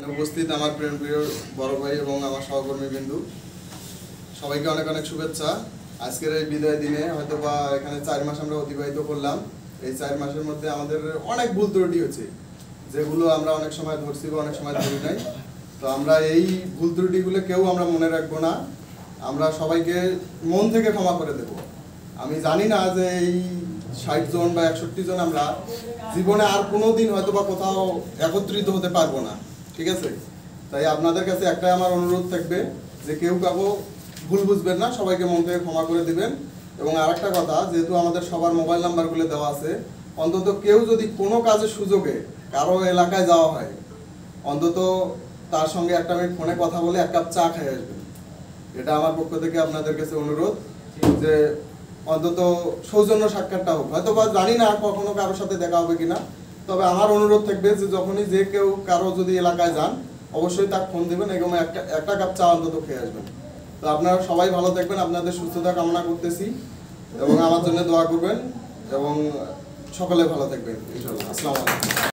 এখানে উপস্থিত আমার প্রিয় বড় ভাই এবং আমার সহকর্মী বিন্দু, সবাইকে অনেক অনেক শুভেচ্ছা। আজকের এই বিদায় দিনে হয়তো বা এখানে 4 মাস আমরা অতিবাহিত করলাম। এই 4 মাসের মধ্যে আমাদের অনেক ভুল ত্রুটি হয়েছে, যেগুলো আমরা অনেক সময় ধরছি বা অনেক সময় ধরি নাই। তো আমরা এই ভুল ত্রুটিগুলো কেউ আমরা মনে রাখবো না, আমরা সবাইকে মন থেকে ক্ষমা করে দেব। আমি জানি না যে এই 60 জন বা 61 জন আমরা জীবনে আর কোনোদিন হয়তো বা কোথাও একত্রিত হতে পারবো না, ঠিক আছে? তাই আপনাদের কাছে একটাই আমার অনুরোধ থাকবে যে কেউ কাউকে ভুল বুঝবেন না, সবাইকে মন থেকে ক্ষমা করে দিবেন। এবং আরেকটা কথা, যেহেতু আমাদের সবার মোবাইল নাম্বারগুলো দেওয়া আছে, অন্তত কেউ যদি কোনো কাজের সুযোগে কারো এলাকায় যাওয়া হয়, অন্তত তার সঙ্গে 1 মিনিট ফোনে কথা বলে 1 কাপ চা খেয়ে আসবেন। এটা আমার পক্ষ থেকে আপনাদের কাছে অনুরোধ যে অন্তত সৌজন্য সাক্ষাৎটা হোক। হয়তো বা জানি না কখনো কারোর সাথে দেখা হবে কিনা, তবে আমার অনুরোধ থাকবে যে যখনই যে কেউ কারো যদি এলাকায় যান, অবশ্যই তাকে ফোন দিবেন এবং একটা কাপ চা অন্তত খেয়ে আসবেন। তো আপনারা সবাই ভালো থাকবেন, আপনাদের সুস্থতা কামনা করতেছি এবং আমার জন্য দোয়া করবেন এবং সকলে ভালো থাকবেন ইনশাআল্লাহ। আসসালামু আলাইকুম।